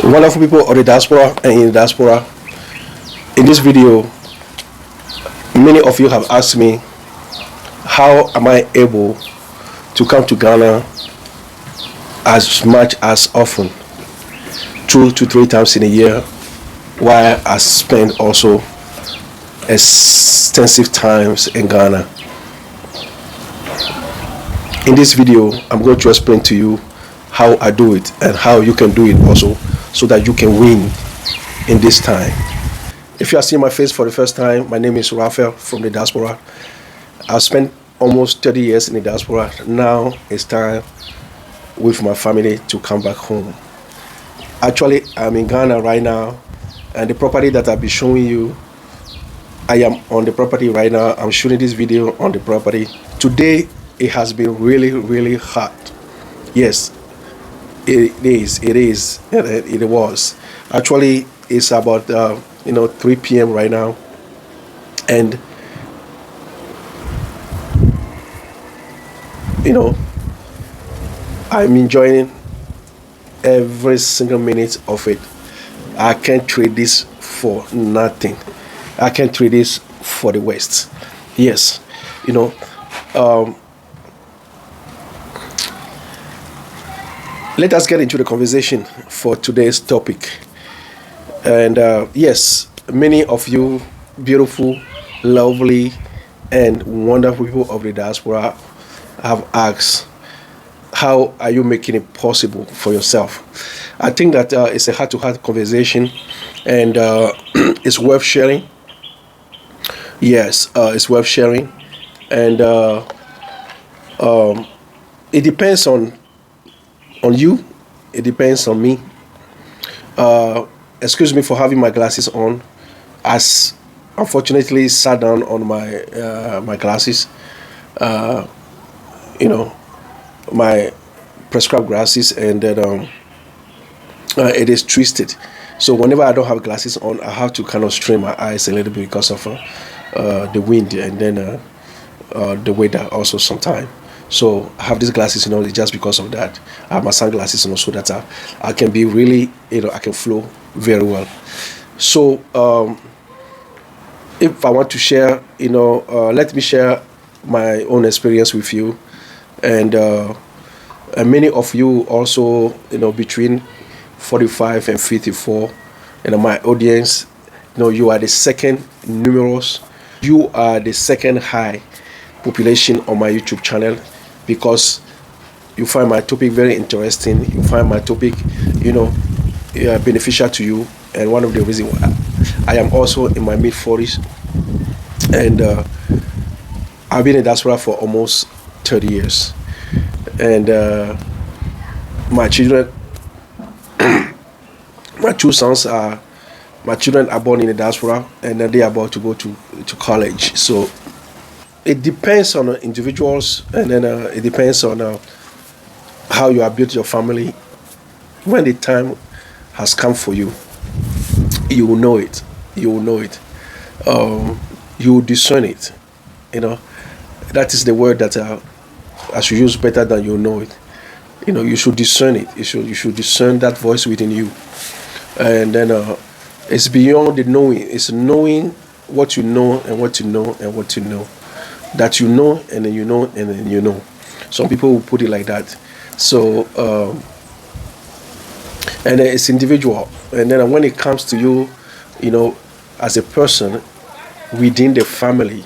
Wonderful people of the diaspora and in the diaspora. In this video, many of you have asked me, how am I able to come to Ghana as much as often, 2 to 3 times in a year, while I spend also extensive times in Ghana. In this video, I'm going to explain to you how I do it and how you can do it also, so that you can win in this time. If you are seeing my face for the first time, my name is Raphael from the diaspora. I've spent almost 30 years in the diaspora. Now it's time with my family to come back home. Actually, I'm in Ghana right now, and the property that I'll be showing you, I am on the property right now. I'm shooting this video on the property. Today, it has been really hot. Yes, it was. Actually, it's about 3 p.m. right now, and I'm enjoying every single minute of it. I can't trade this for nothing. I can't trade this for the West. Yes, let us get into the conversation for today's topic. And yes, many of you beautiful, lovely, and wonderful people of the diaspora have asked, how are you making it possible for yourself? I think that it's a heart-to-heart conversation, and it's worth sharing. Yes, it's worth sharing, and it depends on you. It depends on me. Excuse me for having my glasses on, as unfortunately sat down on my glasses. My prescribed glasses, and then it is twisted. So whenever I don't have glasses on, I have to kind of strain my eyes a little bit because of the wind, and then the weather also sometimes. So I have these glasses, just because of that. I have my sunglasses, so that I can be really, I can flow very well. So if I want to share, let me share my own experience with you, and many of you also, between 45 and 54, my audience, you are the second numerous, you are the second high population on my YouTube channel, because you find my topic very interesting. You find my topic, beneficial to you. And one of the reasons why I am also in my mid-40s, and I've been in diaspora for almost 30 years. And my children, my two sons my children are born in the diaspora, and they are about to go to college. So it depends on individuals, and then it depends on how you have built your family. When the time has come for you, you will know it. You will know it. You will discern it. That is the word that I should use better than you know it. You should discern it. You should discern that voice within you. And then it's beyond the knowing. It's knowing what you know, and what you know, and what you know. That you know, and then you know, and then you know. Some people will put it like that. So, and then it's individual. And then when it comes to you, as a person within the family,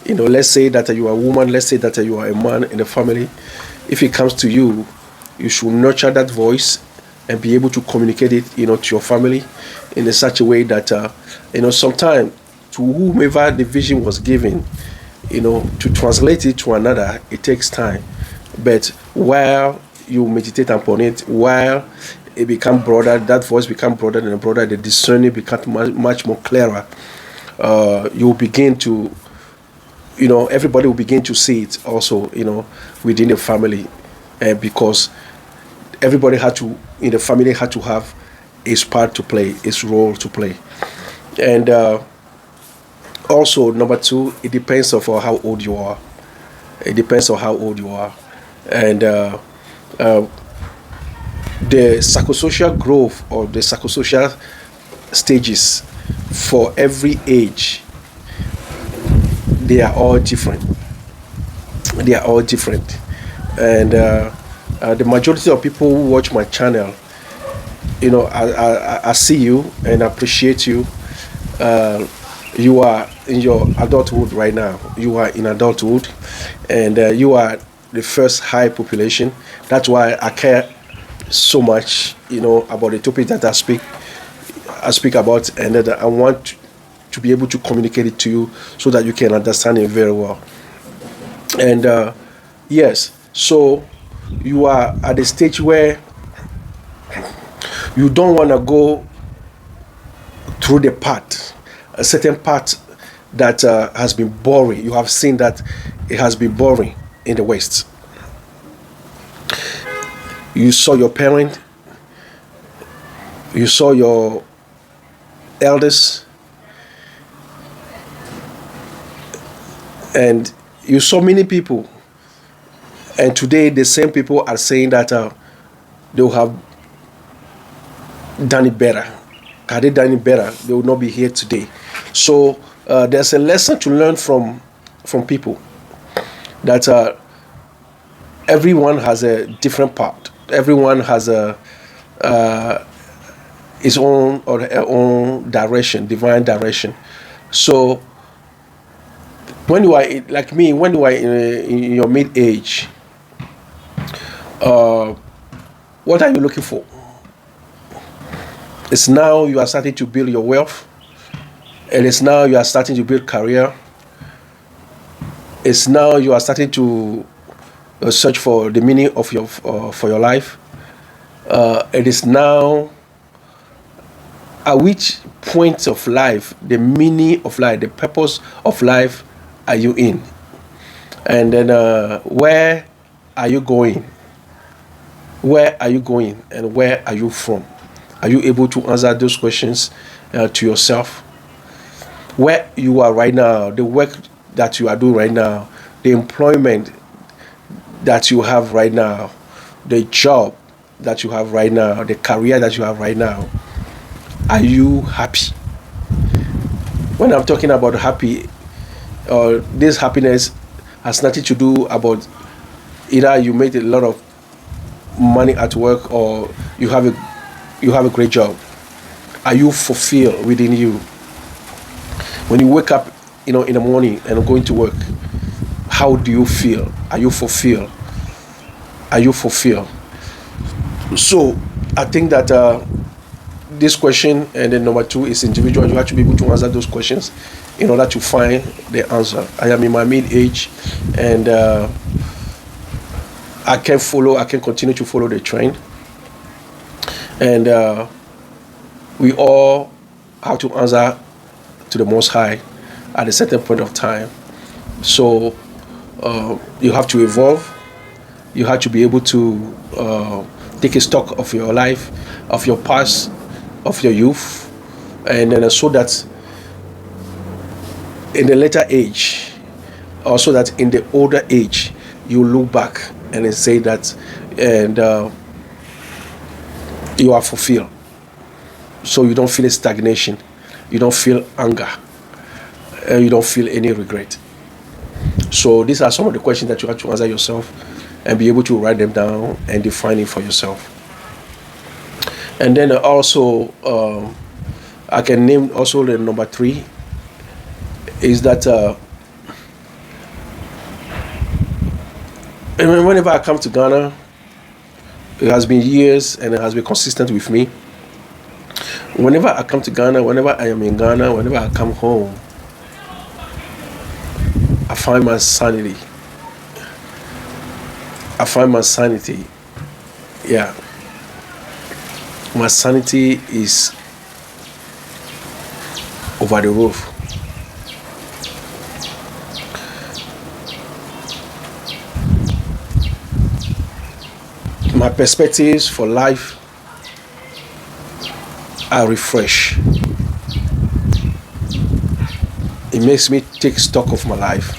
let's say that you are a woman, let's say that you are a man in the family. If it comes to you, you should nurture that voice and be able to communicate it, to your family in such a way that, sometimes to whomever the vision was given, to translate it to another, it takes time. But while you meditate upon it, while it becomes broader, that voice becomes broader and broader, the discerning becomes much more clearer. You begin to, everybody will begin to see it also, within the family, because everybody in the family had to have its part to play, its role to play. And also, number two, it depends on how old you are. It depends on how old you are. And the psychosocial growth or the psychosocial stages for every age, they are all different. They are all different. And the majority of people who watch my channel, I see you and appreciate you. You are in your adulthood right now. You are in adulthood, and you are the first high population. That's why I care so much, about the topic that I speak about, and that I want to be able to communicate it to you so that you can understand it very well. And yes, so you are at the stage where you don't want to go through the path, a certain path that has been boring. You have seen that it has been boring in the West. You saw your parent, you saw your elders, and you saw many people. And today, the same people are saying that they will have done it better. Had they done it better, they would not be here today. So there's a lesson to learn from people, that everyone has a different part. Everyone has his own or her own direction, divine direction. So when you are like me, when you are in your mid-age, what are you looking for? It's now you are starting to build your wealth. And it's now you are starting to build career. It's now you are starting to search for the meaning of your for your life. It is now at which point of life, the meaning of life, the purpose of life are you in? And then where are you going? Where are you going and where are you from? Are you able to answer those questions to yourself? Where you are right now, the work that you are doing right now, the employment that you have right now, the job that you have right now, the career that you have right now, are you happy? When I'm talking about happy, this happiness has nothing to do about either you made a lot of money at work or you have a great job. Are you fulfilled within you? When you wake up, in the morning and going to work, how do you feel? Are you fulfilled? Are you fulfilled? So I think that this question, and then number two is individual. You have to be able to answer those questions in order to find the answer. I am in my mid-age, and I can continue to follow the trend. And we all have to answer to the Most High at a certain point of time. So you have to evolve. You have to be able to take a stock of your life, of your past, of your youth, and then so that in the later age, or so that in the older age, you look back and then say that, and you are fulfilled. So you don't feel a stagnation, you don't feel anger, you don't feel any regret. So these are some of the questions that you have to answer yourself and be able to write them down and define it for yourself. And then also, I can name also the number three is that whenever I come to Ghana, it has been years and it has been consistent with me. Whenever I come to Ghana, whenever I am in Ghana, whenever I come home, I find my sanity. I find my sanity. Yeah. My sanity is over the roof. My perspectives for life are refreshed. It makes me take stock of my life.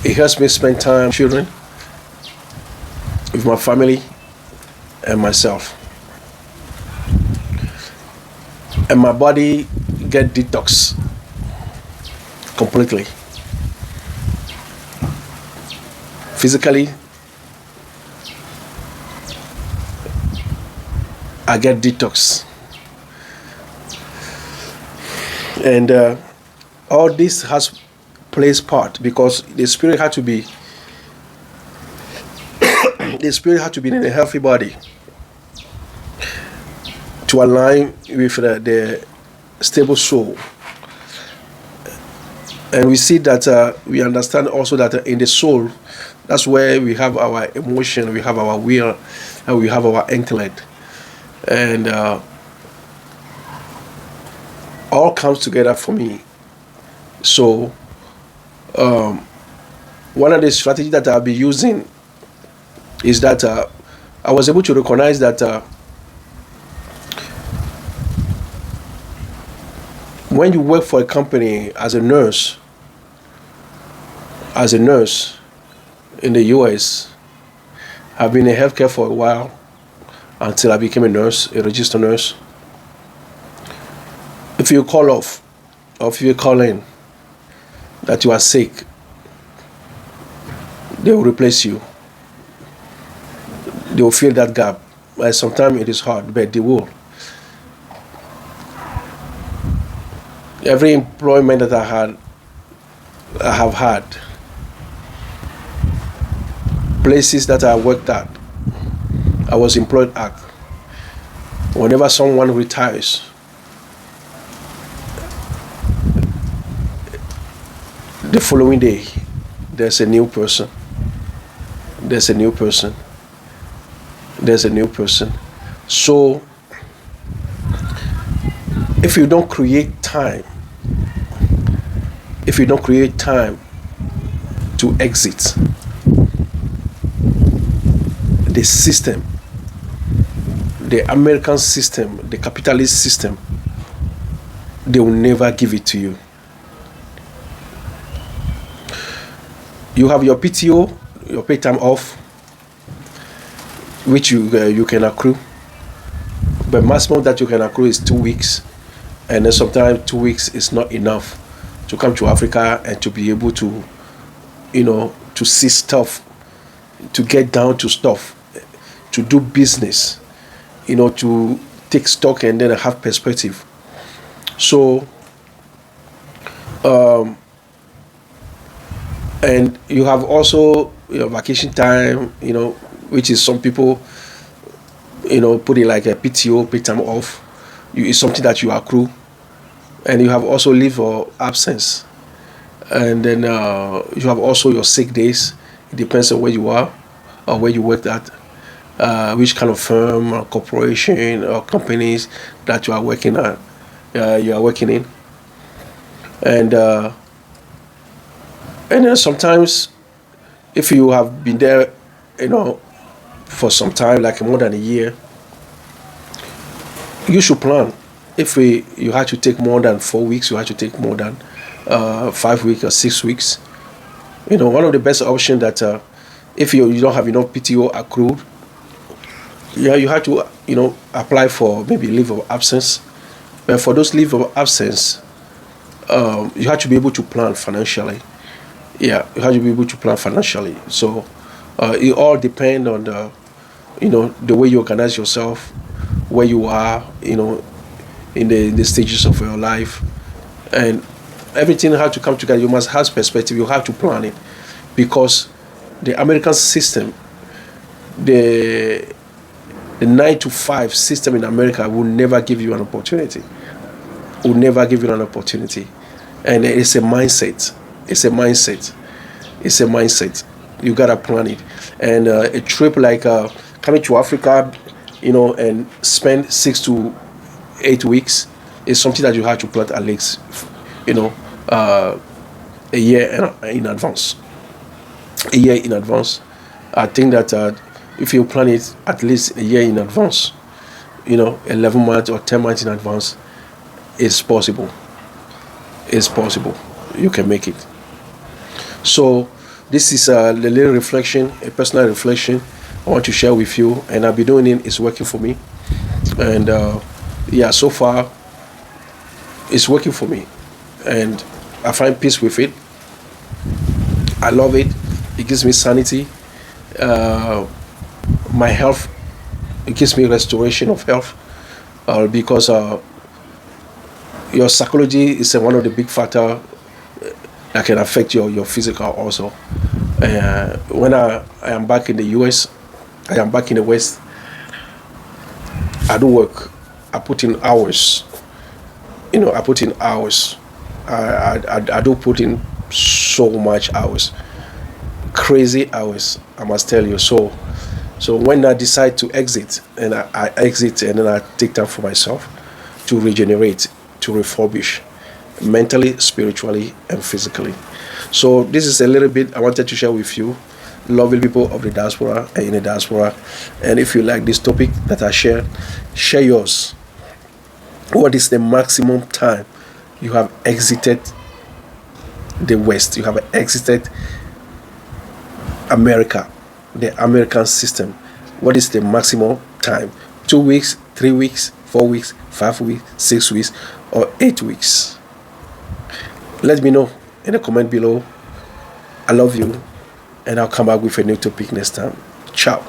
It helps me spend time with children. with my family and myself. And my body get detox completely. Physically, I get detox. And all this has plays part because the spirit had to be the spirit had to be in a healthy body to align with the stable soul. And we see that we understand also that in the soul, that's where we have our emotion, we have our will, and we have our intellect. And all comes together for me. So one of the strategies that I'll be using is that I was able to recognize that when you work for a company as a nurse in the US, I've been in healthcare for a while until I became a nurse, a registered nurse. If you call off or if you call in that you are sick, they will replace you. They will fill that gap. Sometimes it is hard, but they will. Every employment that I have had, places that I worked at, I was employed at. Whenever someone retires, the following day, there's a new person. There's a new person. There's a new person. So, if you don't create time, to exit the system, the American system, the capitalist system, they will never give it to you. You have your PTO, your paid time off, which you can accrue. But maximum that you can accrue is 2 weeks. And then sometimes 2 weeks is not enough to come to Africa and to be able to, to see stuff, to get down to stuff, to do business, to take stock and then have perspective. So, and you have also your vacation time, which is some people, put it like a PTO, paid time off. It's something that you accrue. And you have also leave of absence. And then you have also your sick days. It depends on where you are or where you worked at, which kind of firm or corporation or companies that you are working at, in. And then sometimes, if you have been there, for some time, like more than a year, you should plan. If you had to take more than 4 weeks, you had to take more than 5 weeks or 6 weeks. One of the best options that if you don't have enough PTO accrued, you have to apply for maybe leave of absence. But for those leave of absence, you have to be able to plan financially. Yeah, you have to be able to plan financially. So it all depends on the way you organize yourself, where you are, in the stages of your life, and everything has to come together. You must have perspective. You have to plan it, because the American system, the 9 to 5 system in America will never give you an opportunity. Will never give you an opportunity, and it's a mindset. It's a mindset. You gotta plan it, and a trip like coming to Africa, and spend 6 to 8 weeks is something that you have to plan at least, a year in advance. A year in advance. I think that if you plan it at least a year in advance, 11 months or 10 months in advance, it's possible. It's possible. You can make it. So this is a little reflection, a personal reflection I want to share with you, and I've been doing it. It's working for me, and yeah, so far it's working for me, and I find peace with it. I love it. It gives me sanity. Uh, my health. It gives me restoration of health because your psychology is one of the big factor that can affect your physical also. When I am back in the US, I am back in the West, I do work. I put in hours. I put in hours. I do put in so much hours, crazy hours, I must tell you. So when I decide to exit, and I exit, and then I take time for myself to regenerate, to refurbish, mentally, spiritually, and physically. So this is a little bit I wanted to share with you, lovely people of the diaspora and in the diaspora. And if you like this topic that I share yours. What is the maximum time you have exited the West? You have exited America, the American system. What is the maximum time? 2 weeks, 3 weeks, 4 weeks, 5 weeks, 6 weeks, or 8 weeks? Let me know in the comment below. I love you, and I'll come back with a new topic next time. Ciao.